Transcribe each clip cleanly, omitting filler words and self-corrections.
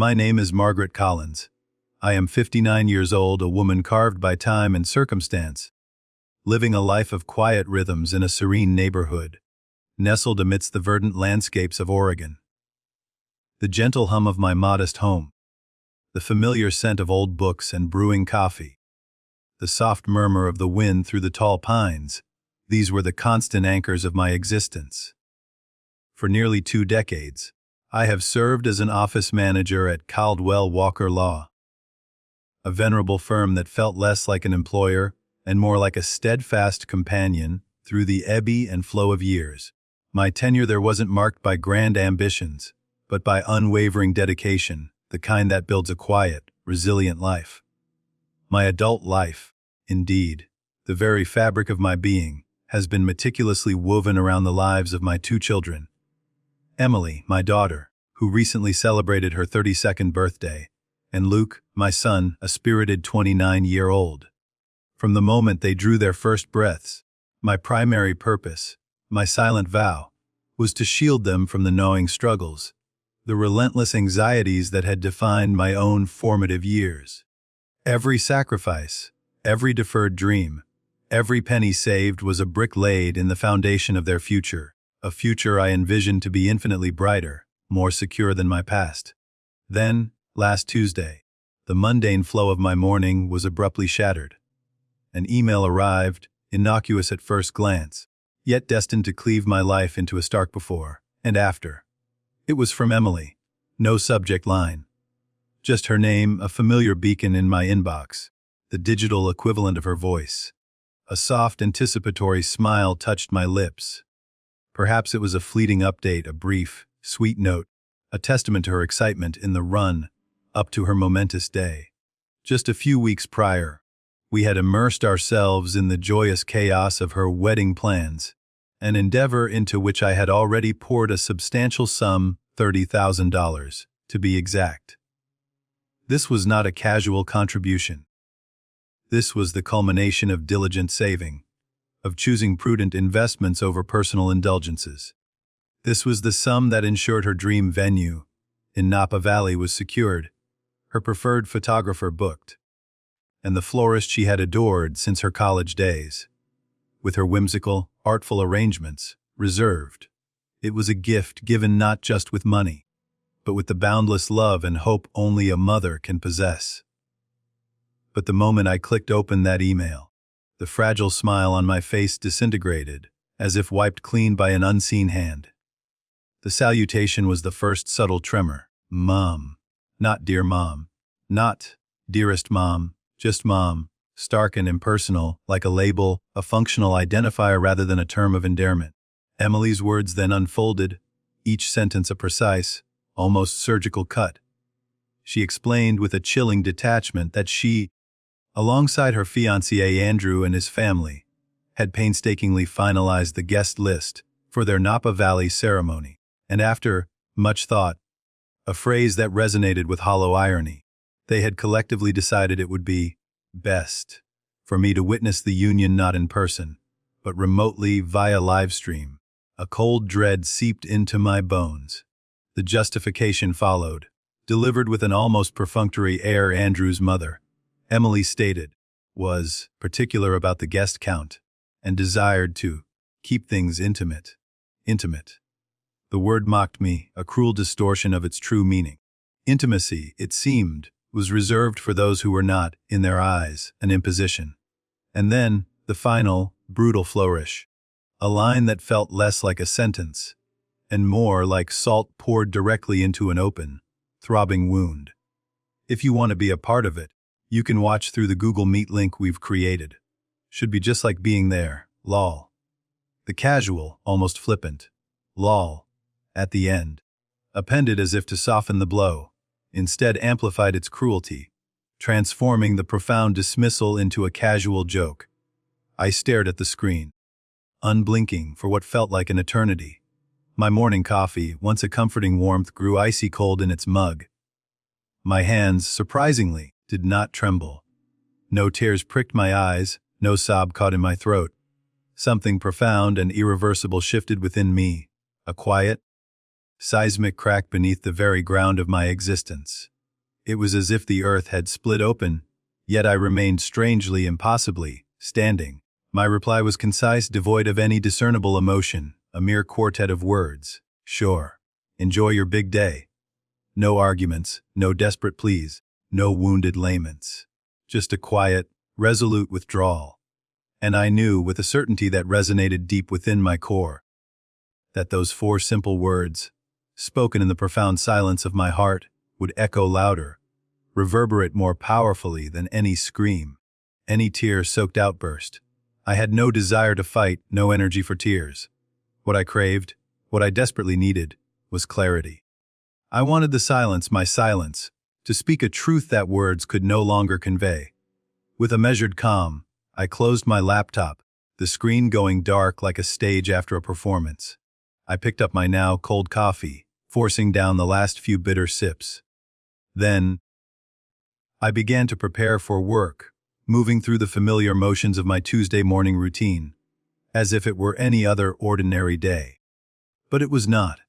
My name is Margaret Collins. I am 59 years old, a woman carved by time and circumstance, living a life of quiet rhythms in a serene neighborhood, nestled amidst the verdant landscapes of Oregon. The gentle hum of my modest home, the familiar scent of old books and brewing coffee, the soft murmur of the wind through the tall pines, these were the constant anchors of my existence. For nearly 2 decades, I have served as an office manager at Caldwell Walker Law, a venerable firm that felt less like an employer and more like a steadfast companion through the ebb and flow of years. My tenure there wasn't marked by grand ambitions, but by unwavering dedication, the kind that builds a quiet, resilient life. My adult life, indeed, the very fabric of my being, has been meticulously woven around the lives of my 2 children. Emily, my daughter, who recently celebrated her 32nd birthday, and Luke, my son, a spirited 29-year-old. From the moment they drew their first breaths, my primary purpose, my silent vow, was to shield them from the gnawing struggles, the relentless anxieties that had defined my own formative years. Every sacrifice, every deferred dream, every penny saved was a brick laid in the foundation of their future, a future I envisioned to be infinitely brighter, more secure than my past. Then, last Tuesday, the mundane flow of my morning was abruptly shattered. An email arrived, innocuous at first glance, yet destined to cleave my life into a stark before and after. It was from Emily. No subject line. Just her name, a familiar beacon in my inbox, the digital equivalent of her voice. A soft, anticipatory smile touched my lips. Perhaps it was a fleeting update, a brief, sweet note, a testament to her excitement in the run up to her momentous day. Just a few weeks prior, we had immersed ourselves in the joyous chaos of her wedding plans, an endeavor into which I had already poured a substantial sum, $30,000, to be exact. This was not a casual contribution. This was the culmination of diligent saving, of choosing prudent investments over personal indulgences. This was the sum that ensured her dream venue in Napa Valley was secured, her preferred photographer booked, and the florist she had adored since her college days, with her whimsical, artful arrangements, reserved. It was a gift given not just with money, but with the boundless love and hope only a mother can possess. But the moment I clicked open that email, the fragile smile on my face disintegrated, as if wiped clean by an unseen hand. The salutation was the first subtle tremor. Mom. Not dear mom. Not dearest mom. Just mom. Stark and impersonal, like a label, a functional identifier rather than a term of endearment. Emily's words then unfolded, each sentence a precise, almost surgical cut. She explained with a chilling detachment that she, alongside her fiancé Andrew and his family, had painstakingly finalized the guest list for their Napa Valley ceremony, and after much thought, a phrase that resonated with hollow irony, they had collectively decided it would be best for me to witness the union not in person, but remotely via live stream. A cold dread seeped into my bones. The justification followed, delivered with an almost perfunctory air. Andrew's mother, Emily stated, was particular about the guest count and desired to keep things intimate. Intimate. The word mocked me, a cruel distortion of its true meaning. Intimacy, it seemed, was reserved for those who were not, in their eyes, an imposition. And then, the final, brutal flourish. A line that felt less like a sentence, and more like salt poured directly into an open, throbbing wound. If you want to be a part of it, you can watch through the Google Meet link we've created. Should be just like being there, lol. The casual, almost flippant, lol, at the end, appended as if to soften the blow, instead amplified its cruelty, transforming the profound dismissal into a casual joke. I stared at the screen, unblinking for what felt like an eternity. My morning coffee, once a comforting warmth, grew icy cold in its mug. My hands, surprisingly, did not tremble. No tears pricked my eyes, no sob caught in my throat. Something profound and irreversible shifted within me, a quiet, seismic crack beneath the very ground of my existence. It was as if the earth had split open, yet I remained strangely, impossibly, standing. My reply was concise, devoid of any discernible emotion, a mere quartet of words. Sure. Enjoy your big day. No arguments, no desperate pleas, no wounded laments. Just a quiet, resolute withdrawal. And I knew, with a certainty that resonated deep within my core, that those 4 simple words, spoken in the profound silence of my heart, would echo louder, reverberate more powerfully than any scream, any tear-soaked outburst. I had no desire to fight, no energy for tears. What I craved, what I desperately needed, was clarity. I wanted the silence, my silence, to speak a truth that words could no longer convey. With a measured calm, I closed my laptop, the screen going dark like a stage after a performance. I picked up my now cold coffee, forcing down the last few bitter sips. Then, I began to prepare for work, moving through the familiar motions of my Tuesday morning routine, as if it were any other ordinary day. But it was not.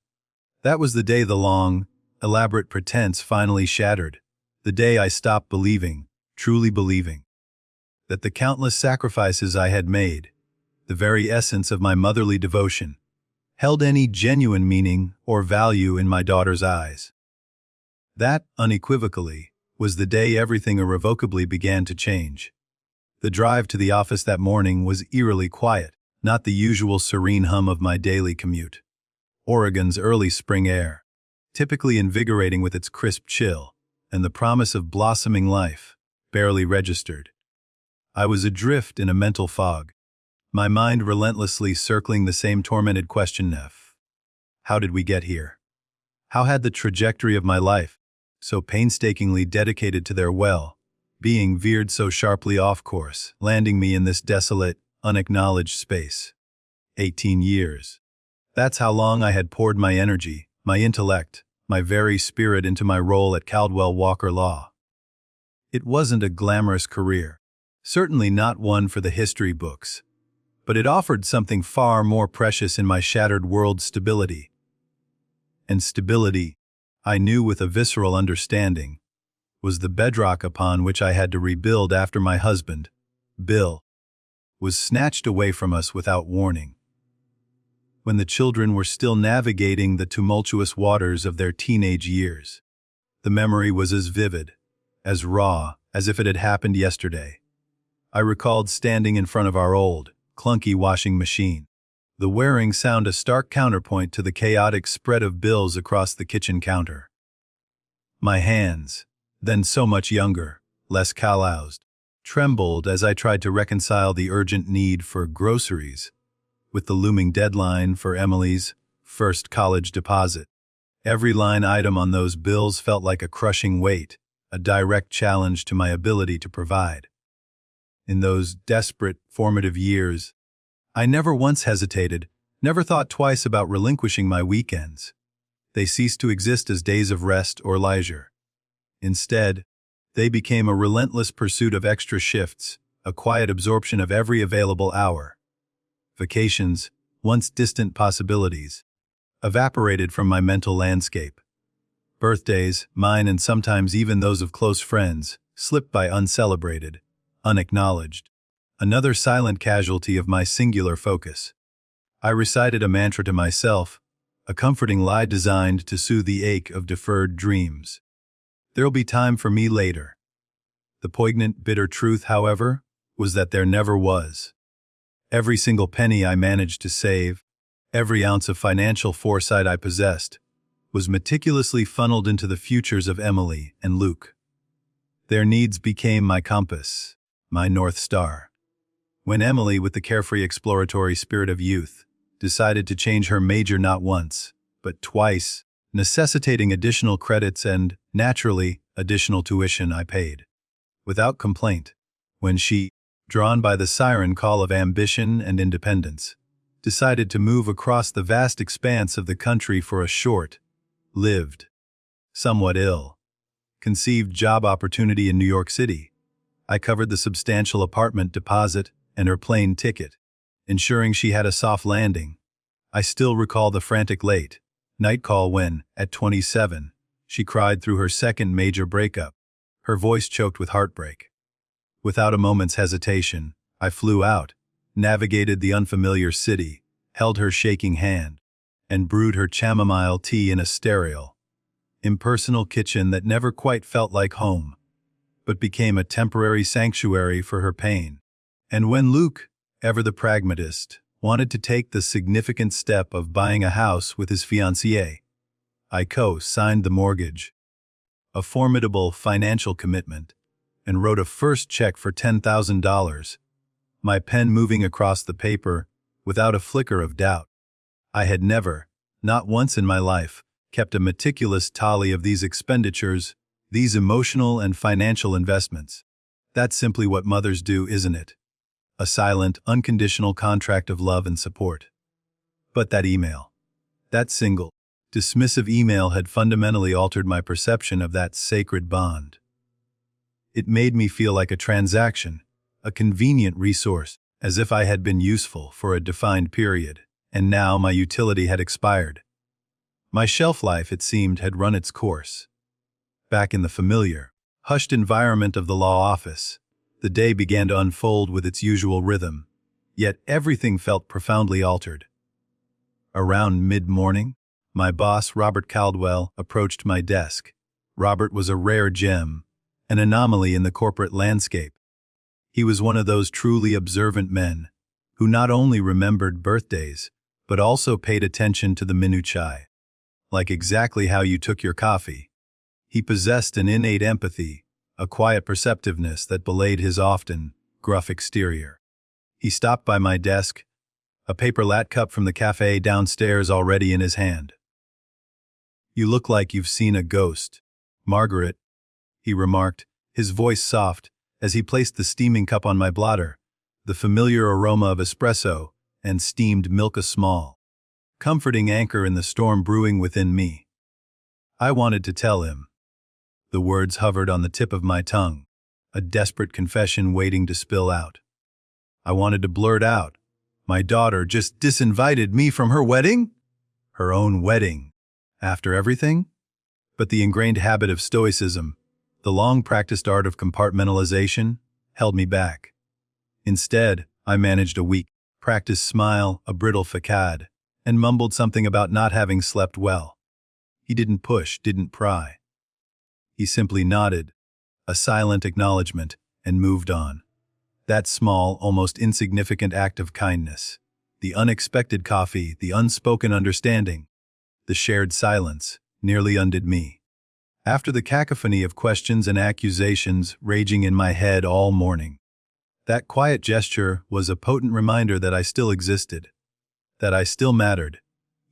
That was the day the long, elaborate pretense finally shattered, the day I stopped believing, truly believing, that the countless sacrifices I had made, the very essence of my motherly devotion, held any genuine meaning or value in my daughter's eyes. That, unequivocally, was the day everything irrevocably began to change. The drive to the office that morning was eerily quiet, not the usual serene hum of my daily commute. Oregon's early spring air, typically invigorating with its crisp chill, and the promise of blossoming life, barely registered. I was adrift in a mental fog, my mind relentlessly circling the same tormented question: how did we get here? How had the trajectory of my life, so painstakingly dedicated to their well-being, veered so sharply off course, landing me in this desolate, unacknowledged space? 18 years. That's how long I had poured my energy, my intellect, my very spirit into my role at Caldwell Walker Law. It wasn't a glamorous career, certainly not one for the history books, but it offered something far more precious in my shattered world: stability. And stability, I knew with a visceral understanding, was the bedrock upon which I had to rebuild after my husband, Bill, was snatched away from us without warning. When the children were still navigating the tumultuous waters of their teenage years, the memory was as vivid, as raw, as if it had happened yesterday. I recalled standing in front of our old, clunky washing machine, the whirring sound a stark counterpoint to the chaotic spread of bills across the kitchen counter. My hands, then so much younger, less calloused, trembled as I tried to reconcile the urgent need for groceries with the looming deadline for Emily's first college deposit. Every line item on those bills felt like a crushing weight, a direct challenge to my ability to provide. In those desperate, formative years, I never once hesitated, never thought twice about relinquishing my weekends. They ceased to exist as days of rest or leisure. Instead, they became a relentless pursuit of extra shifts, a quiet absorption of every available hour. Vacations, once distant possibilities, evaporated from my mental landscape. Birthdays, mine and sometimes even those of close friends, slipped by uncelebrated, unacknowledged. Another silent casualty of my singular focus. I recited a mantra to myself, a comforting lie designed to soothe the ache of deferred dreams. There'll be time for me later. The poignant, bitter truth, however, was that there never was. Every single penny I managed to save, every ounce of financial foresight I possessed, was meticulously funneled into the futures of Emily and Luke. Their needs became my compass, my North Star. When Emily, with the carefree exploratory spirit of youth, decided to change her major not once, but twice, necessitating additional credits and, naturally, additional tuition, I paid, without complaint. When she, drawn by the siren call of ambition and independence, decided to move across the vast expanse of the country for a short-lived, somewhat ill-conceived job opportunity in New York City, I covered the substantial apartment deposit and her plane ticket, ensuring she had a soft landing. I still recall the frantic late Night call when, at 27, she cried through her second major breakup, her voice choked with heartbreak. Without a moment's hesitation, I flew out, navigated the unfamiliar city, held her shaking hand, and brewed her chamomile tea in a sterile, impersonal kitchen that never quite felt like home, but became a temporary sanctuary for her pain. And when Luke, ever the pragmatist, wanted to take the significant step of buying a house with his fiancée, I co-signed the mortgage, a formidable financial commitment, and wrote a first check for $10,000, my pen moving across the paper without a flicker of doubt. I had never, not once in my life, kept a meticulous tally of these expenditures, these emotional and financial investments. That's simply what mothers do, isn't it? A silent, unconditional contract of love and support. But that email, that single, dismissive email had fundamentally altered my perception of that sacred bond. It made me feel like a transaction, a convenient resource, as if I had been useful for a defined period, and now my utility had expired. My shelf life, it seemed, had run its course. Back in the familiar, hushed environment of the law office, the day began to unfold with its usual rhythm, yet everything felt profoundly altered. Around mid-morning, my boss, Robert Caldwell, approached my desk. Robert was a rare gem, an anomaly in the corporate landscape. He was one of those truly observant men who not only remembered birthdays, but also paid attention to the minutiae, like exactly how you took your coffee. He possessed an innate empathy, a quiet perceptiveness that belied his often gruff exterior. He stopped by my desk, a paper latte cup from the cafe downstairs already in his hand. "You look like you've seen a ghost, Margaret," he remarked, his voice soft, as he placed the steaming cup on my blotter, the familiar aroma of espresso and steamed milk a small, comforting anchor in the storm brewing within me. I wanted to tell him. The words hovered on the tip of my tongue, a desperate confession waiting to spill out. I wanted to blurt out, "My daughter just disinvited me from her wedding?" Her own wedding, after everything? But the ingrained habit of stoicism, the long-practiced art of compartmentalization, held me back. Instead, I managed a weak, practiced smile, a brittle facade, and mumbled something about not having slept well. He didn't push, didn't pry. He simply nodded, a silent acknowledgement, and moved on. That small, almost insignificant act of kindness, the unexpected coffee, the unspoken understanding, the shared silence, nearly undid me. After the cacophony of questions and accusations raging in my head all morning, that quiet gesture was a potent reminder that I still existed, that I still mattered,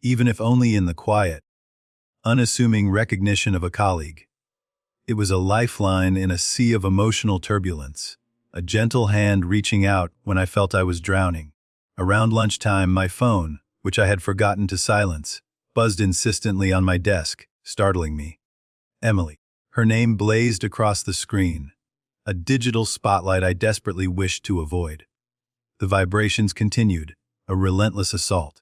even if only in the quiet, unassuming recognition of a colleague. It was a lifeline in a sea of emotional turbulence, a gentle hand reaching out when I felt I was drowning. Around lunchtime, my phone, which I had forgotten to silence, buzzed insistently on my desk, startling me. Emily. Her name blazed across the screen, a digital spotlight I desperately wished to avoid. The vibrations continued, a relentless assault.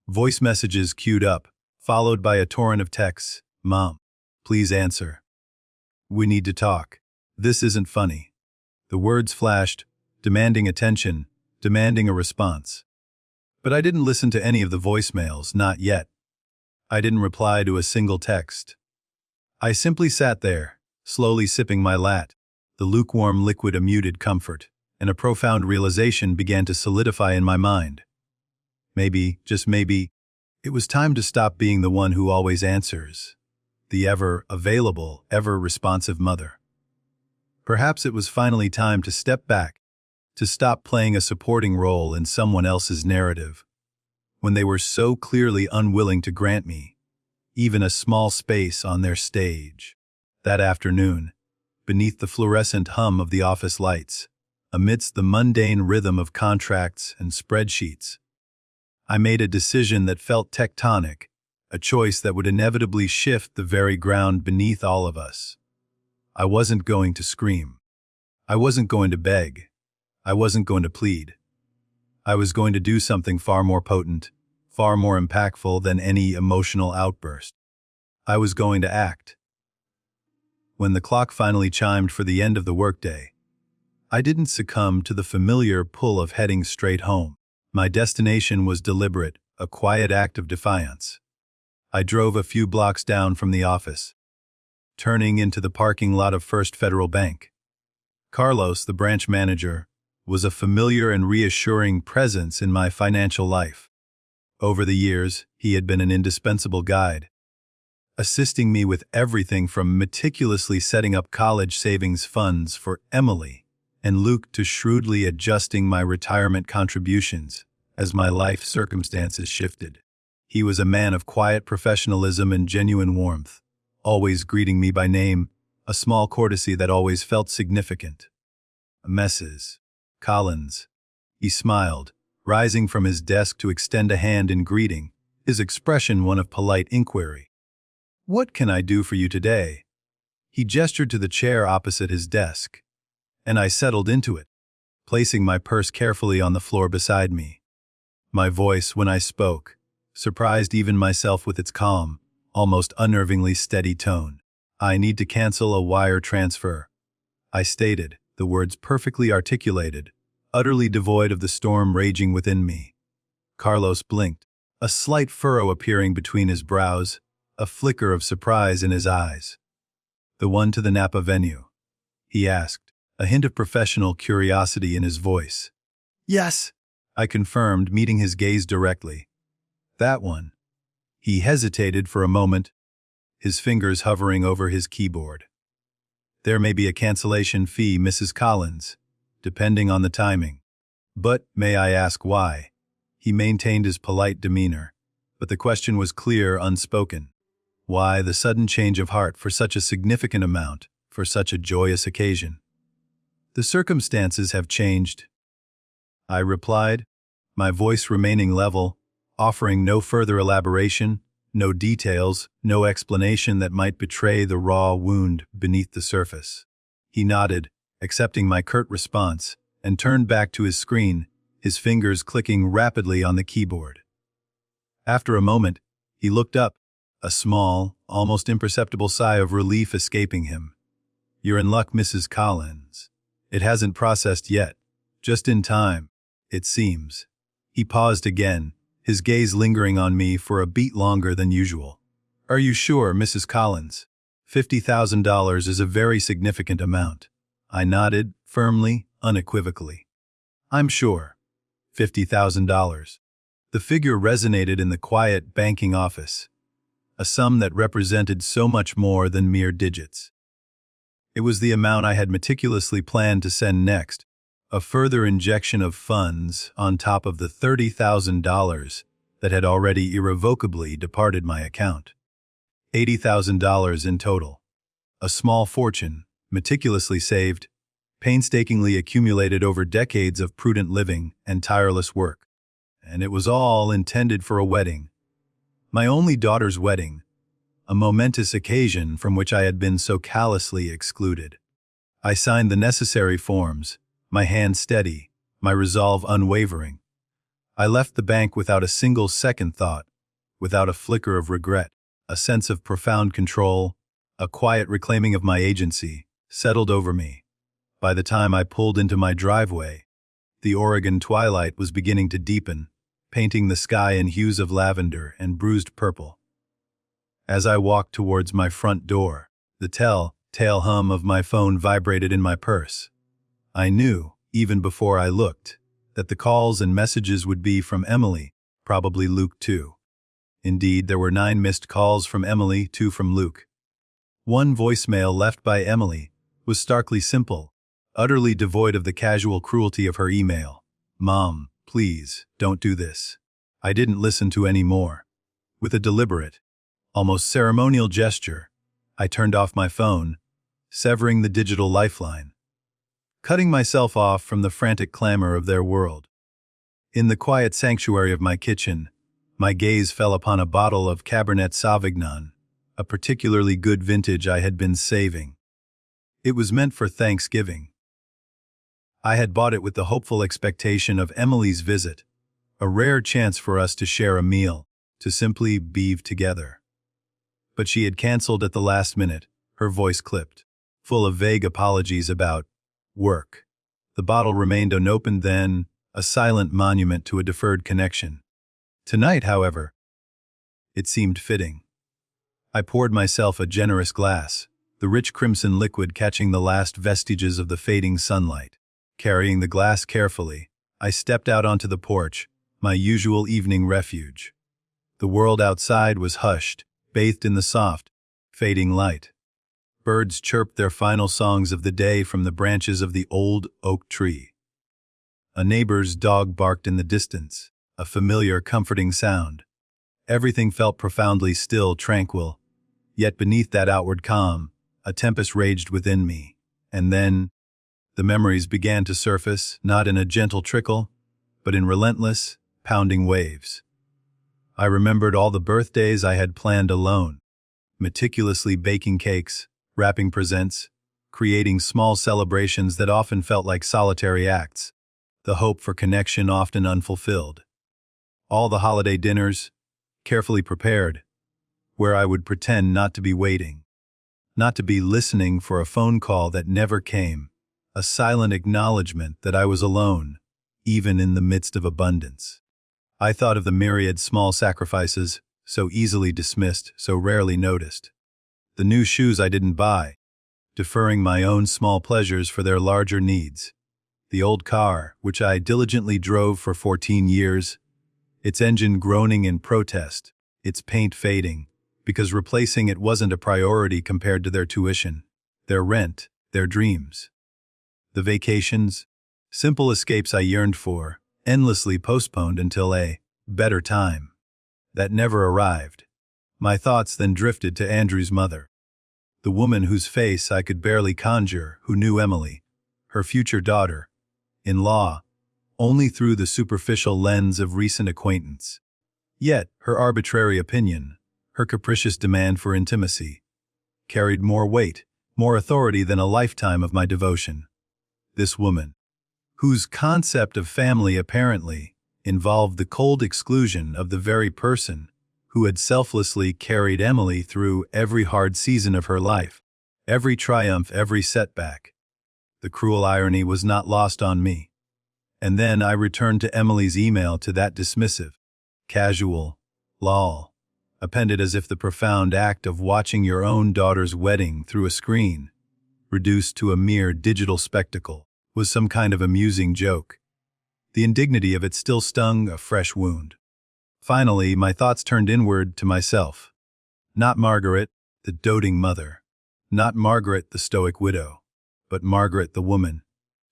Voice messages queued up, followed by a torrent of texts. "Mom, please answer. We need to talk. This isn't funny." The words flashed, demanding attention, demanding a response. But I didn't listen to any of the voicemails, not yet. I didn't reply to a single text. I simply sat there, slowly sipping my latte, the lukewarm liquid a muted comfort, and a profound realization began to solidify in my mind. Maybe, just maybe, it was time to stop being the one who always answers, the ever-available, ever-responsive mother. Perhaps it was finally time to step back, to stop playing a supporting role in someone else's narrative, when they were so clearly unwilling to grant me even a small space on their stage. That afternoon, beneath the fluorescent hum of the office lights, amidst the mundane rhythm of contracts and spreadsheets, I made a decision that felt tectonic, a choice that would inevitably shift the very ground beneath all of us. I wasn't going to scream. I wasn't going to beg. I wasn't going to plead. I was going to do something far more potent, far more impactful than any emotional outburst. I was going to act. When the clock finally chimed for the end of the workday, I didn't succumb to the familiar pull of heading straight home. My destination was deliberate, a quiet act of defiance. I drove a few blocks down from the office, turning into the parking lot of First Federal Bank. Carlos, the branch manager, was a familiar and reassuring presence in my financial life. Over the years, he had been an indispensable guide, assisting me with everything from meticulously setting up college savings funds for Emily and Luke to shrewdly adjusting my retirement contributions as my life circumstances shifted. He was a man of quiet professionalism and genuine warmth, always greeting me by name, a small courtesy that always felt significant. Mrs. Collins. He smiled, rising from his desk to extend a hand in greeting, his expression one of polite inquiry. "What can I do for you today?" He gestured to the chair opposite his desk, and I settled into it, placing my purse carefully on the floor beside me. My voice, when I spoke, surprised even myself with its calm, almost unnervingly steady tone. "I need to cancel a wire transfer," I stated, the words perfectly articulated, utterly devoid of the storm raging within me. Carlos blinked, a slight furrow appearing between his brows, a flicker of surprise in his eyes. "The one to the Napa venue?" he asked, a hint of professional curiosity in his voice. "Yes," I confirmed, meeting his gaze directly. "That one." He hesitated for a moment, his fingers hovering over his keyboard. "There may be a cancellation fee, Mrs. Collins, depending on the timing. But may I ask why?" He maintained his polite demeanor, but the question was clear, unspoken. Why the sudden change of heart for such a significant amount, for such a joyous occasion? "The circumstances have changed," I replied, my voice remaining level, offering no further elaboration, no details, no explanation that might betray the raw wound beneath the surface. He nodded, accepting my curt response, and turned back to his screen, his fingers clicking rapidly on the keyboard. After a moment, he looked up, a small, almost imperceptible sigh of relief escaping him. "You're in luck, Mrs. Collins. It hasn't processed yet. Just in time, it seems." He paused again, his gaze lingering on me for a beat longer than usual. "Are you sure, Mrs. Collins? $50,000 is a very significant amount." I nodded, firmly, unequivocally. "I'm sure. $50,000. The figure resonated in the quiet banking office, a sum that represented so much more than mere digits. It was the amount I had meticulously planned to send next, a further injection of funds on top of the $30,000 that had already irrevocably departed my account. $80,000 in total. A small fortune, meticulously saved, painstakingly accumulated over decades of prudent living and tireless work. And it was all intended for a wedding. My only daughter's wedding, a momentous occasion from which I had been so callously excluded. I signed the necessary forms, my hand steady, my resolve unwavering. I left the bank without a single second thought, without a flicker of regret. A sense of profound control, a quiet reclaiming of my agency, settled over me. By the time I pulled into my driveway, the Oregon twilight was beginning to deepen, painting the sky in hues of lavender and bruised purple. As I walked towards my front door, the telltale hum of my phone vibrated in my purse. I knew, even before I looked, that the calls and messages would be from Emily, probably Luke too. Indeed, there were 9 missed calls from Emily, 2 from Luke. One voicemail left by Emily was starkly simple, utterly devoid of the casual cruelty of her email. "Mom, please, don't do this." I didn't listen to any more. With a deliberate, almost ceremonial gesture, I turned off my phone, severing the digital lifeline, cutting myself off from the frantic clamor of their world. In the quiet sanctuary of my kitchen, my gaze fell upon a bottle of Cabernet Sauvignon, a particularly good vintage I had been saving. It was meant for Thanksgiving. I had bought it with the hopeful expectation of Emily's visit, a rare chance for us to share a meal, to simply be together. But she had canceled at the last minute, her voice clipped, full of vague apologies about work. The bottle remained unopened then, a silent monument to a deferred connection. Tonight, however, it seemed fitting. I poured myself a generous glass, the rich crimson liquid catching the last vestiges of the fading sunlight. Carrying the glass carefully, I stepped out onto the porch, my usual evening refuge. The world outside was hushed, bathed in the soft, fading light. Birds chirped their final songs of the day from the branches of the old oak tree. A neighbor's dog barked in the distance, a familiar, comforting sound. Everything felt profoundly still, tranquil. Yet beneath that outward calm, a tempest raged within me. And then, the memories began to surface, not in a gentle trickle, but in relentless, pounding waves. I remembered all the birthdays I had planned alone, meticulously baking cakes, wrapping presents, creating small celebrations that often felt like solitary acts, the hope for connection often unfulfilled. All the holiday dinners, carefully prepared, where I would pretend not to be waiting, not to be listening for a phone call that never came, a silent acknowledgement that I was alone, even in the midst of abundance. I thought of the myriad small sacrifices, so easily dismissed, so rarely noticed. The new shoes I didn't buy, deferring my own small pleasures for their larger needs. The old car, which I diligently drove for 14 years, its engine groaning in protest, its paint fading, because replacing it wasn't a priority compared to their tuition, their rent, their dreams. The vacations, simple escapes I yearned for, endlessly postponed until a better time. That never arrived. My thoughts then drifted to Andrew's mother, the woman whose face I could barely conjure, who knew Emily, her future daughter, in law, only through the superficial lens of recent acquaintance. Yet, her arbitrary opinion, her capricious demand for intimacy, carried more weight, more authority than a lifetime of my devotion. This woman, whose concept of family apparently involved the cold exclusion of the very person who had selflessly carried Emily through every hard season of her life, every triumph, every setback. The cruel irony was not lost on me. And then I returned to Emily's email, to that dismissive, casual, lol, appended as if the profound act of watching your own daughter's wedding through a screen, reduced to a mere digital spectacle, was some kind of amusing joke. The indignity of it still stung a fresh wound. Finally, my thoughts turned inward to myself. Not Margaret, the doting mother. Not Margaret, the stoic widow. But Margaret, the woman.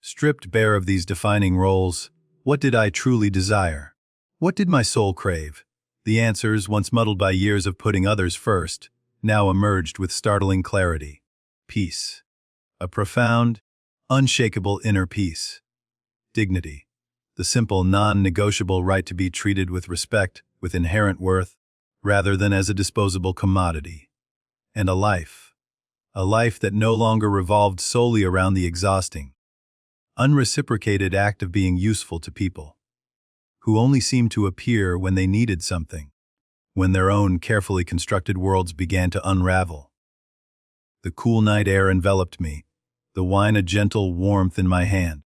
Stripped bare of these defining roles, what did I truly desire? What did my soul crave? The answers, once muddled by years of putting others first, now emerged with startling clarity. Peace. A profound, unshakable inner peace. Dignity. The simple, non-negotiable right to be treated with respect, with inherent worth, rather than as a disposable commodity. And a life that no longer revolved solely around the exhausting, unreciprocated act of being useful to people, who only seemed to appear when they needed something, when their own carefully constructed worlds began to unravel. The cool night air enveloped me, the wine a gentle warmth in my hand.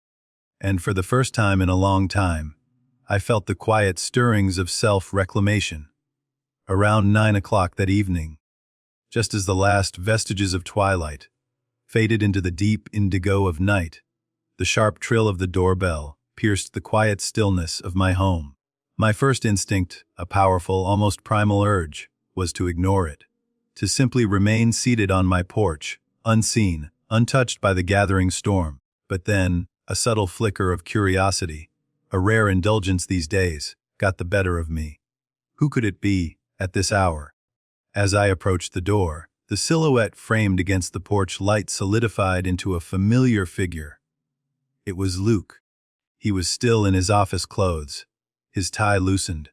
And for the first time in a long time, I felt the quiet stirrings of self-reclamation. Around 9 o'clock that evening, just as the last vestiges of twilight faded into the deep indigo of night, the sharp trill of the doorbell pierced the quiet stillness of my home. My first instinct, a powerful, almost primal urge, was to ignore it, to simply remain seated on my porch, unseen, untouched by the gathering storm. But then, a subtle flicker of curiosity, a rare indulgence these days, got the better of me. Who could it be, at this hour? As I approached the door, the silhouette framed against the porch light solidified into a familiar figure. It was Luke. He was still in his office clothes, his tie loosened,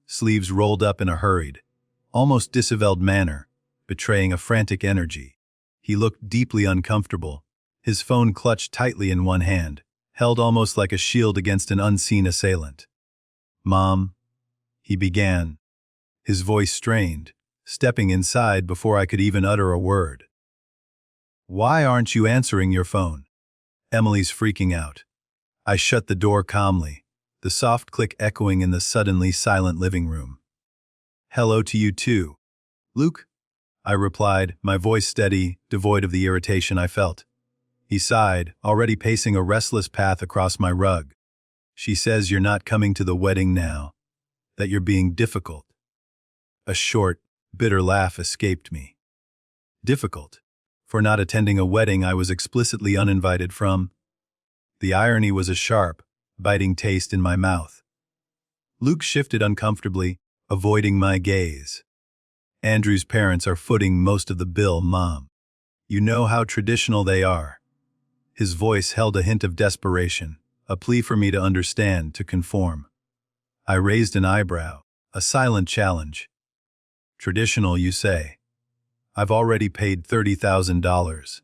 sleeves rolled up in a hurried, almost disheveled manner, betraying a frantic energy. He looked deeply uncomfortable, his phone clutched tightly in one hand, held almost like a shield against an unseen assailant. Mom, he began, his voice strained, stepping inside before I could even utter a word. Why aren't you answering your phone? Emily's freaking out. I shut the door calmly, the soft click echoing in the suddenly silent living room. Hello to you too, Luke, I replied, my voice steady, devoid of the irritation I felt. He sighed, already pacing a restless path across my rug. She says you're not coming to the wedding now, that you're being difficult. A short, bitter laugh escaped me. Difficult? For not attending a wedding I was explicitly uninvited from? The irony was a sharp, biting taste in my mouth. Luke shifted uncomfortably, avoiding my gaze. Andrew's parents are footing most of the bill, Mom. You know how traditional they are. His voice held a hint of desperation, a plea for me to understand, to conform. I raised an eyebrow, a silent challenge. Traditional, you say? I've already paid $30,000,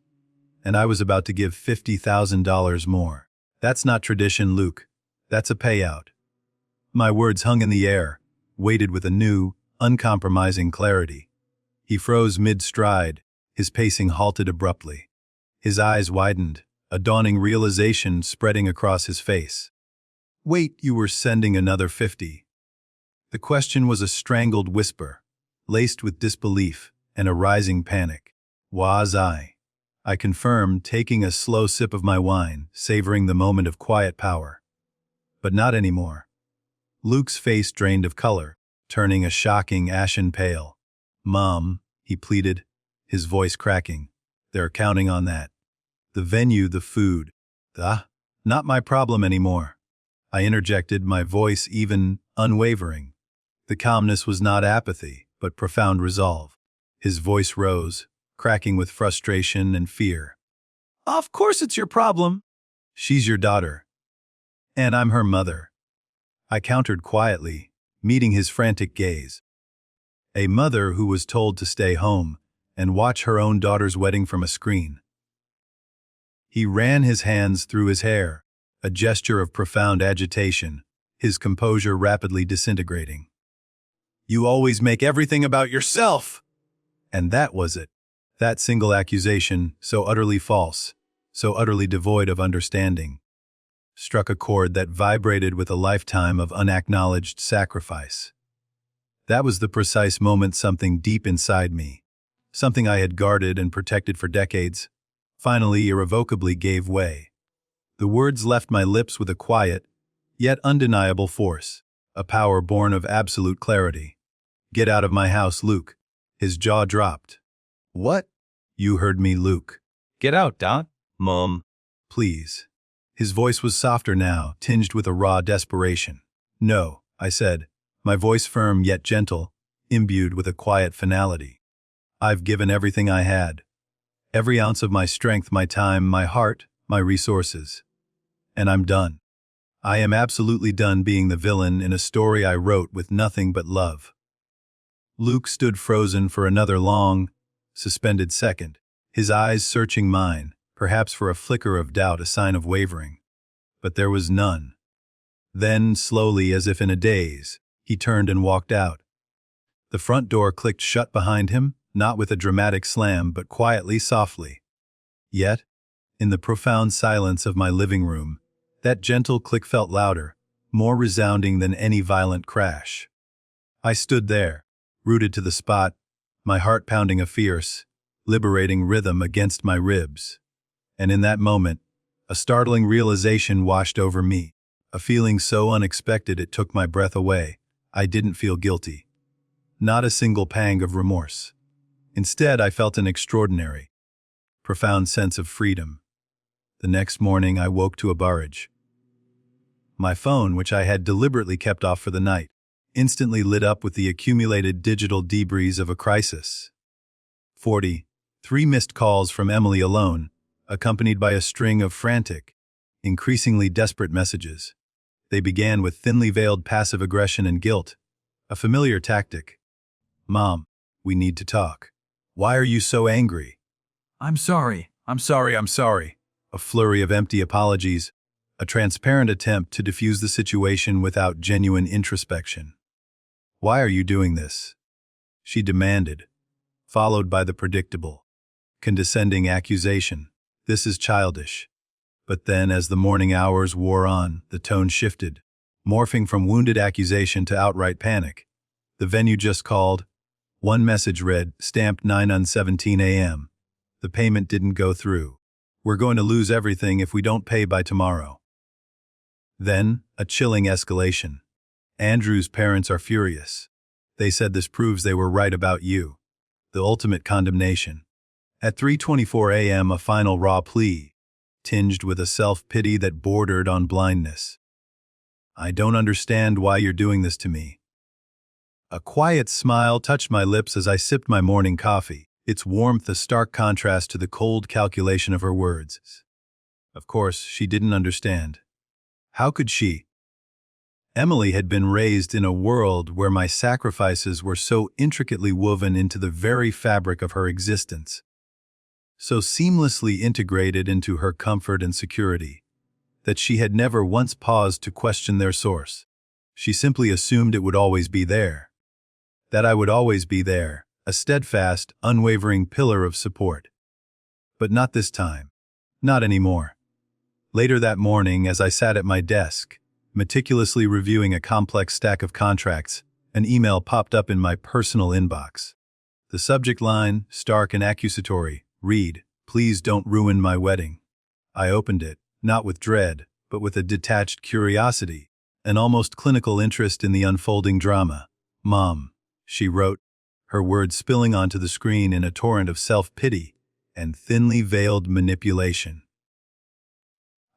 and I was about to give $50,000 more. That's not tradition, Luke. That's a payout. My words hung in the air, weighted with a new, uncompromising clarity. He froze mid-stride, his pacing halted abruptly. His eyes widened, a dawning realization spreading across his face. Wait, you were sending another 50. The question was a strangled whisper, laced with disbelief and a rising panic. Was I confirmed, taking a slow sip of my wine, savoring the moment of quiet power. But not anymore. Luke's face drained of color, turning a shocking ashen pale. Mom, he pleaded, his voice cracking. They're counting on that. The venue, the food. Not my problem anymore. I interjected, my voice even unwavering. The calmness was not apathy, but profound resolve. His voice rose, cracking with frustration and fear. Of course it's your problem. She's your daughter. And I'm her mother. I countered quietly, meeting his frantic gaze. A mother who was told to stay home and watch her own daughter's wedding from a screen. He ran his hands through his hair, a gesture of profound agitation, his composure rapidly disintegrating. You always make everything about yourself! And that was it. That single accusation, so utterly false, so utterly devoid of understanding, struck a chord that vibrated with a lifetime of unacknowledged sacrifice. That was the precise moment something deep inside me, something I had guarded and protected for decades, finally irrevocably gave way. The words left my lips with a quiet, yet undeniable force, a power born of absolute clarity. Get out of my house, Luke. His jaw dropped. What? You heard me, Luke. Get out, Dot. Mom. Please. His voice was softer now, tinged with a raw desperation. No, I said, my voice firm yet gentle, imbued with a quiet finality. I've given everything I had. Every ounce of my strength, my time, my heart, my resources. And I'm done. I am absolutely done being the villain in a story I wrote with nothing but love. Luke stood frozen for another long, suspended second, his eyes searching mine, perhaps for a flicker of doubt, a sign of wavering. But there was none. Then, slowly, as if in a daze, he turned and walked out. The front door clicked shut behind him, not with a dramatic slam, but quietly, softly. Yet, in the profound silence of my living room, that gentle click felt louder, more resounding than any violent crash. I stood there, rooted to the spot, my heart pounding a fierce, liberating rhythm against my ribs. And in that moment, a startling realization washed over me, a feeling so unexpected it took my breath away. I didn't feel guilty. Not a single pang of remorse. Instead, I felt an extraordinary, profound sense of freedom. The next morning, I woke to a barrage. My phone, which I had deliberately kept off for the night, instantly lit up with the accumulated digital debris of a crisis. 43 missed calls from Emily alone, accompanied by a string of frantic, increasingly desperate messages. They began with thinly veiled passive aggression and guilt, a familiar tactic. Mom, we need to talk. Why are you so angry? I'm sorry. A flurry of empty apologies, a transparent attempt to diffuse the situation without genuine introspection. "Why are you doing this?" she demanded, followed by the predictable, condescending accusation. "This is childish." But then, as the morning hours wore on, the tone shifted, morphing from wounded accusation to outright panic. "The venue just called." One message read, stamped 9/17 a.m. "The payment didn't go through. We're going to lose everything if we don't pay by tomorrow." Then, a chilling escalation. "Andrew's parents are furious. They said this proves they were right about you." The ultimate condemnation. At 3:24 a.m., a final raw plea, tinged with a self-pity that bordered on blindness. "I don't understand why you're doing this to me." A quiet smile touched my lips as I sipped my morning coffee, its warmth a stark contrast to the cold calculation of her words. Of course, she didn't understand. How could she? Emily had been raised in a world where my sacrifices were so intricately woven into the very fabric of her existence, so seamlessly integrated into her comfort and security, that she had never once paused to question their source. She simply assumed it would always be there. That I would always be there, a steadfast, unwavering pillar of support. But not this time. Not anymore. Later that morning, as I sat at my desk, meticulously reviewing a complex stack of contracts, an email popped up in my personal inbox. The subject line, stark and accusatory, read, "Please don't ruin my wedding." I opened it, not with dread, but with a detached curiosity, an almost clinical interest in the unfolding drama. "Mom," she wrote, her words spilling onto the screen in a torrent of self-pity and thinly veiled manipulation.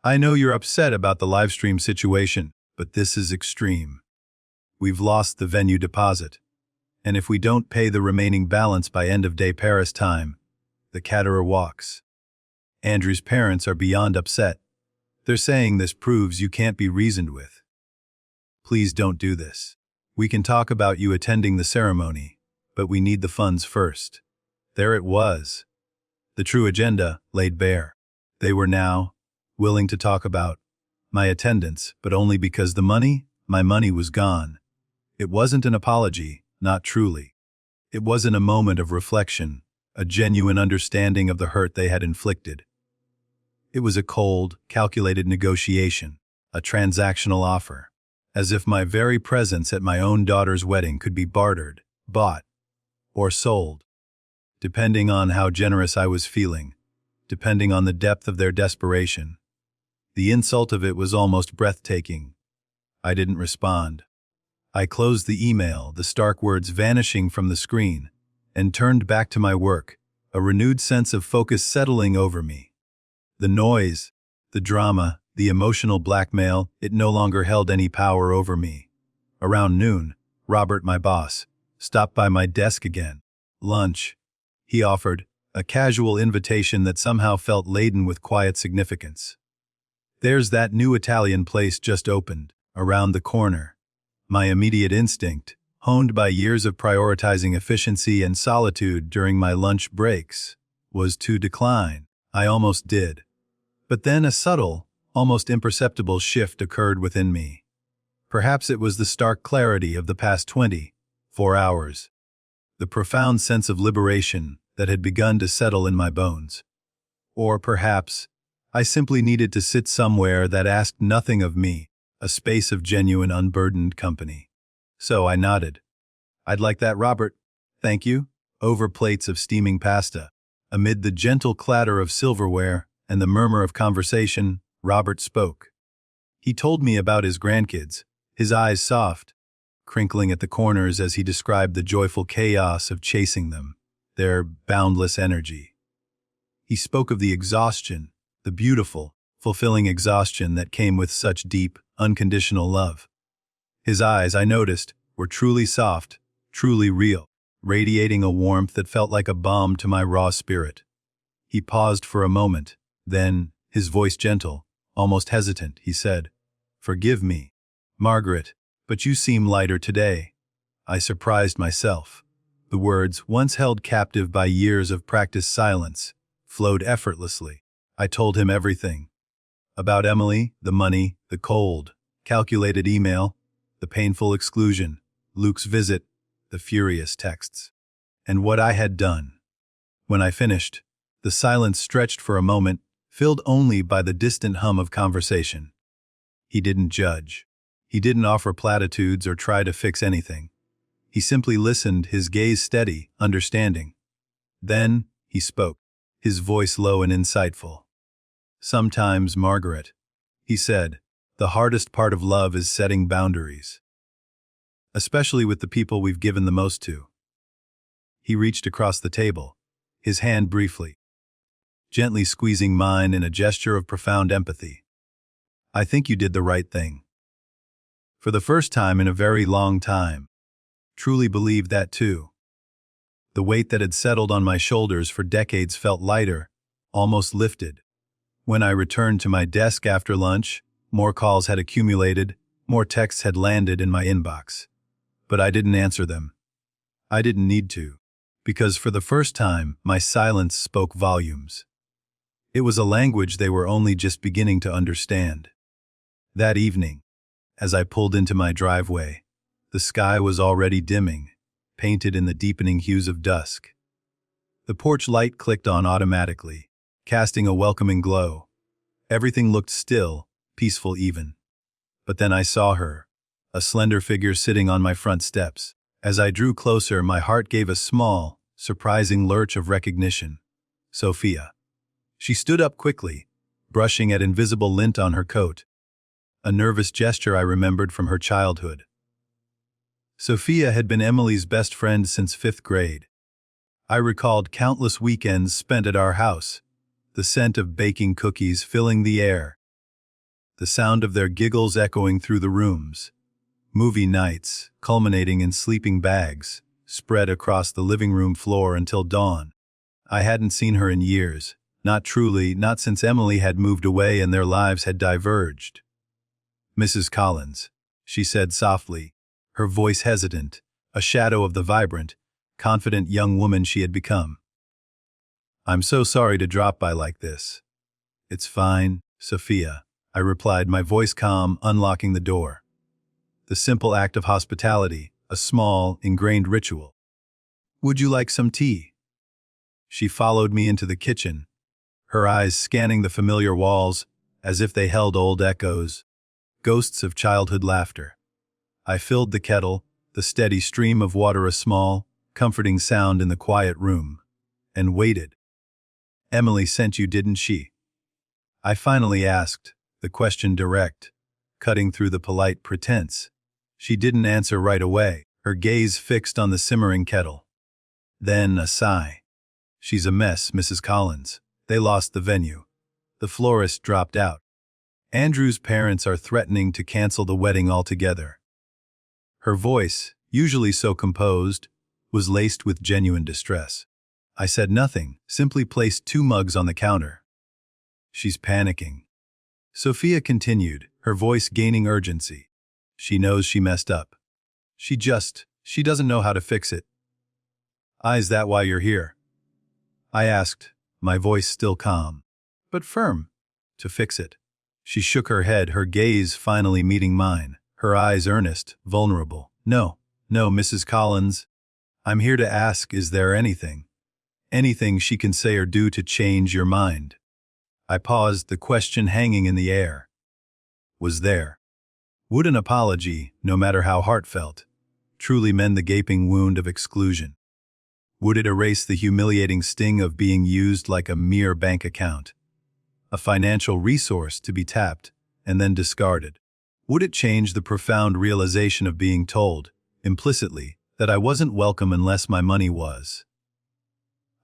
"I know you're upset about the livestream situation, but this is extreme. We've lost the venue deposit, and if we don't pay the remaining balance by end of day Paris time, the caterer walks. Andrew's parents are beyond upset. They're saying this proves you can't be reasoned with. Please don't do this. We can talk about you attending the ceremony, but we need the funds first." There it was. The true agenda laid bare. They were now willing to talk about my attendance, but only because my money was gone. It wasn't an apology, not truly. It wasn't a moment of reflection, a genuine understanding of the hurt they had inflicted. It was a cold, calculated negotiation, a transactional offer, as if my very presence at my own daughter's wedding could be bartered, bought, or sold, depending on how generous I was feeling, depending on the depth of their desperation. The insult of it was almost breathtaking. I didn't respond. I closed the email, the stark words vanishing from the screen, and turned back to my work, a renewed sense of focus settling over me. The noise, the drama, the emotional blackmail, it no longer held any power over me. Around noon, Robert, my boss, stopped by my desk again. "Lunch," he offered, a casual invitation that somehow felt laden with quiet significance. "There's that new Italian place just opened, around the corner." My immediate instinct, honed by years of prioritizing efficiency and solitude during my lunch breaks, was to decline. I almost did. But then a subtle, almost imperceptible shift occurred within me. Perhaps it was the stark clarity of the past 24 hours, the profound sense of liberation that had begun to settle in my bones. Or perhaps I simply needed to sit somewhere that asked nothing of me, a space of genuine unburdened company. So I nodded. "I'd like that, Robert. Thank you." Over plates of steaming pasta, amid the gentle clatter of silverware and the murmur of conversation, Robert spoke. He told me about his grandkids, his eyes soft, crinkling at the corners as he described the joyful chaos of chasing them, their boundless energy. He spoke of the exhaustion, the beautiful, fulfilling exhaustion that came with such deep, unconditional love. His eyes, I noticed, were truly soft, truly real, radiating a warmth that felt like a balm to my raw spirit. He paused for a moment, then, his voice gentle, almost hesitant, he said, "Forgive me, Margaret, but you seem lighter today." I surprised myself. The words, once held captive by years of practiced silence, flowed effortlessly. I told him everything. About Emily, the money, the cold, calculated email, the painful exclusion, Luke's visit, the furious texts. And what I had done. When I finished, the silence stretched for a moment, filled only by the distant hum of conversation. He didn't judge. He didn't offer platitudes or try to fix anything. He simply listened, his gaze steady, understanding. Then he spoke, his voice low and insightful. "Sometimes, Margaret," he said, "the hardest part of love is setting boundaries. Especially with the people we've given the most to." He reached across the table, his hand briefly, gently squeezing mine in a gesture of profound empathy. "I think you did the right thing." For the first time in a very long time, truly believed that too. The weight that had settled on my shoulders for decades felt lighter, almost lifted. When I returned to my desk after lunch, more calls had accumulated, more texts had landed in my inbox. But I didn't answer them. I didn't need to, because for the first time, my silence spoke volumes. It was a language they were only just beginning to understand. That evening, as I pulled into my driveway, the sky was already dimming, painted in the deepening hues of dusk. The porch light clicked on automatically, casting a welcoming glow. Everything looked still, peaceful even. But then I saw her, a slender figure sitting on my front steps. As I drew closer, my heart gave a small, surprising lurch of recognition. Sophia. She stood up quickly, brushing at invisible lint on her coat. A nervous gesture I remembered from her childhood. Sophia had been Emily's best friend since 5th grade. I recalled countless weekends spent at our house, the scent of baking cookies filling the air, the sound of their giggles echoing through the rooms, movie nights, culminating in sleeping bags, spread across the living room floor until dawn. I hadn't seen her in years, not truly, not since Emily had moved away and their lives had diverged. "Mrs. Collins," she said softly, her voice hesitant, a shadow of the vibrant, confident young woman she had become. "I'm so sorry to drop by like this." "It's fine, Sophia," I replied, my voice calm, unlocking the door. The simple act of hospitality, a small, ingrained ritual. "Would you like some tea?" She followed me into the kitchen, her eyes scanning the familiar walls as if they held old echoes, ghosts of childhood laughter. I filled the kettle, the steady stream of water a small, comforting sound in the quiet room, and waited. "Emily sent you, didn't she?" I finally asked, the question direct, cutting through the polite pretense. She didn't answer right away, her gaze fixed on the simmering kettle. Then a sigh. "She's a mess, Mrs. Collins. They lost the venue. The florist dropped out. Andrew's parents are threatening to cancel the wedding altogether." Her voice, usually so composed, was laced with genuine distress. I said nothing, simply placed 2 mugs on the counter. "She's panicking." Sophia continued, her voice gaining urgency. "She knows she messed up. She doesn't know how to fix it." "Is that why you're here?" I asked, my voice still calm, but firm. "To fix it." She shook her head, her gaze finally meeting mine, her eyes earnest, vulnerable. No, Mrs. Collins. I'm here to ask, is there anything she can say or do to change your mind?" I paused, the question hanging in the air. Was there? Would an apology, no matter how heartfelt, truly mend the gaping wound of exclusion? Would it erase the humiliating sting of being used like a mere bank account, a financial resource to be tapped and then discarded? Would it change the profound realization of being told, implicitly, that I wasn't welcome unless my money was?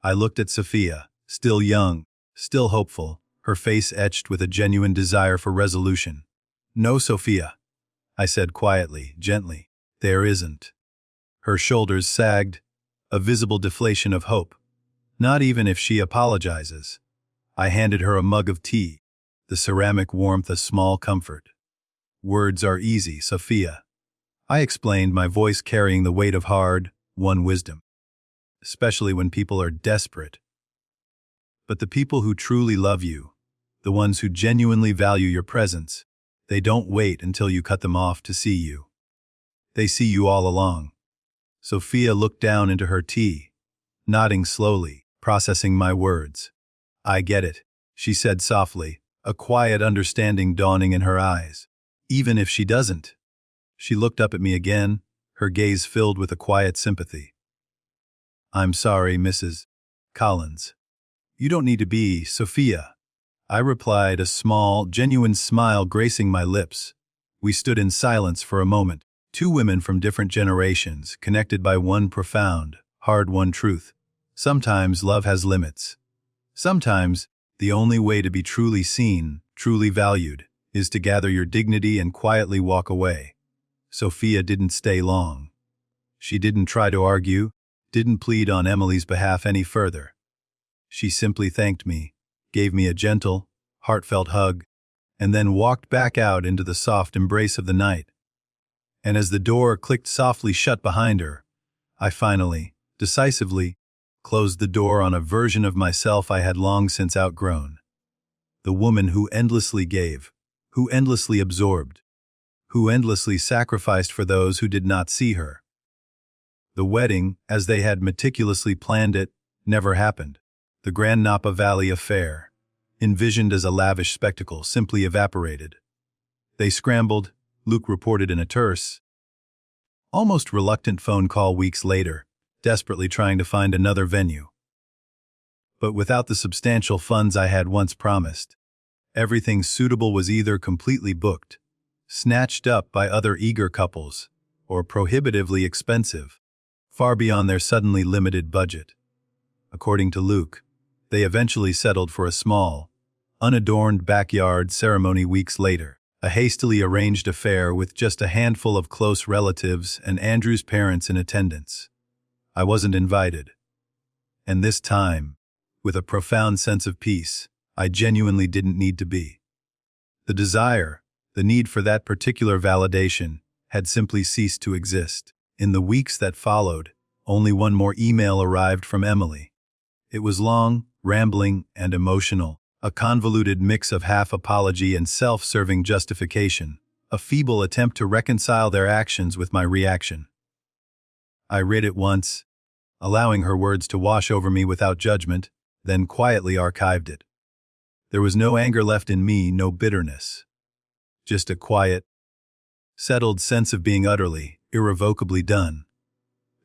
I looked at Sophia, still young, still hopeful, her face etched with a genuine desire for resolution. "No, Sophia," I said quietly, gently, "there isn't." Her shoulders sagged, a visible deflation of hope. "Not even if she apologizes." I handed her a mug of tea, the ceramic warmth a small comfort. "Words are easy, Sophia," I explained, my voice carrying the weight of hard-won wisdom. "Especially when people are desperate. But the people who truly love you, the ones who genuinely value your presence. They don't wait until you cut them off to see you. They see you all along. Sophia looked down into her tea, nodding slowly, processing my words. I get it, she said softly, a quiet understanding dawning in her eyes. Even if she doesn't. She looked up at me again, her gaze filled with a quiet sympathy. I'm sorry, Mrs. Collins. You don't need to be, Sophia. I replied, a small, genuine smile gracing my lips. We stood in silence for a moment, two women from different generations, connected by one profound, hard-won truth. Sometimes love has limits. Sometimes, the only way to be truly seen, truly valued, is to gather your dignity and quietly walk away. Sophia didn't stay long. She didn't try to argue, didn't plead on Emily's behalf any further. She simply thanked me, gave me a gentle, heartfelt hug, and then walked back out into the soft embrace of the night. And as the door clicked softly shut behind her, I finally, decisively, closed the door on a version of myself I had long since outgrown. The woman who endlessly gave, who endlessly absorbed, who endlessly sacrificed for those who did not see her. The wedding, as they had meticulously planned it, never happened. The Grand Napa Valley affair, envisioned as a lavish spectacle, simply evaporated. They scrambled, Luke reported in a terse, almost reluctant phone call weeks later, desperately trying to find another venue. But without the substantial funds I had once promised, everything suitable was either completely booked, snatched up by other eager couples, or prohibitively expensive, far beyond their suddenly limited budget. According to Luke, they eventually settled for a small, unadorned backyard ceremony weeks later, a hastily arranged affair with just a handful of close relatives and Andrew's parents in attendance. I wasn't invited. And this time, with a profound sense of peace, I genuinely didn't need to be. The desire, the need for that particular validation, had simply ceased to exist. In the weeks that followed, only one more email arrived from Emily. It was long, rambling, and emotional, a convoluted mix of half apology and self-serving justification, a feeble attempt to reconcile their actions with my reaction. I read it once, allowing her words to wash over me without judgment, then quietly archived it. There was no anger left in me, no bitterness. Just a quiet, settled sense of being utterly, irrevocably done.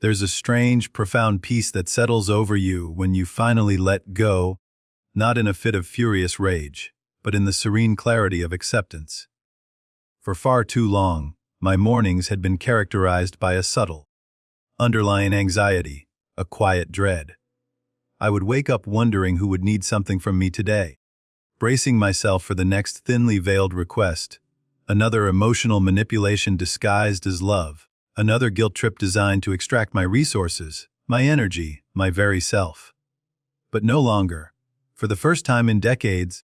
There's a strange, profound peace that settles over you when you finally let go, not in a fit of furious rage, but in the serene clarity of acceptance. For far too long, my mornings had been characterized by a subtle, underlying anxiety, a quiet dread. I would wake up wondering who would need something from me today, bracing myself for the next thinly veiled request, another emotional manipulation disguised as love, another guilt trip designed to extract my resources, my energy, my very self. But no longer. For the first time in decades,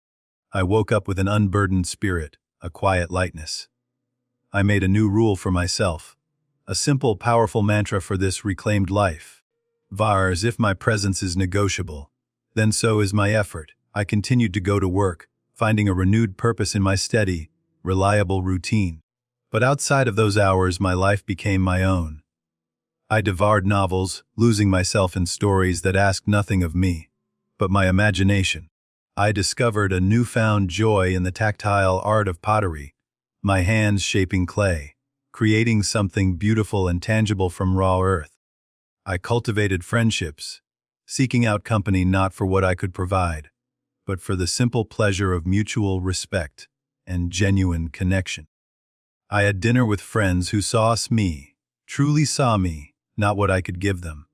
I woke up with an unburdened spirit, a quiet lightness. I made a new rule for myself, a simple, powerful mantra for this reclaimed life. Vars, if my presence is negotiable, then so is my effort. I continued to go to work, finding a renewed purpose in my steady, reliable routine. But outside of those hours, my life became my own. I devoured novels, losing myself in stories that asked nothing of me, but my imagination. I discovered a newfound joy in the tactile art of pottery, my hands shaping clay, creating something beautiful and tangible from raw earth. I cultivated friendships, seeking out company not for what I could provide, but for the simple pleasure of mutual respect and genuine connection. I had dinner with friends who saw me, truly saw me, not what I could give them.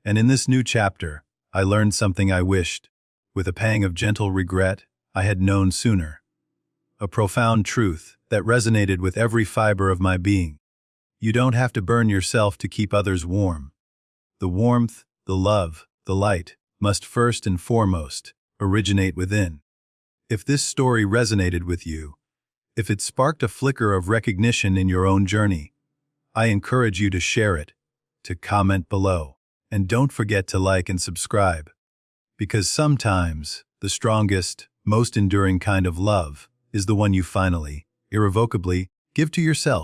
And in this new chapter, I learned something I wished, with a pang of gentle regret, I had known sooner. A profound truth that resonated with every fiber of my being. You don't have to burn yourself to keep others warm. The warmth, the love, the light must first and foremost originate within. If this story resonated with you, if it sparked a flicker of recognition in your own journey, I encourage you to share it, to comment below, and don't forget to like and subscribe. Because sometimes, the strongest, most enduring kind of love is the one you finally, irrevocably, give to yourself.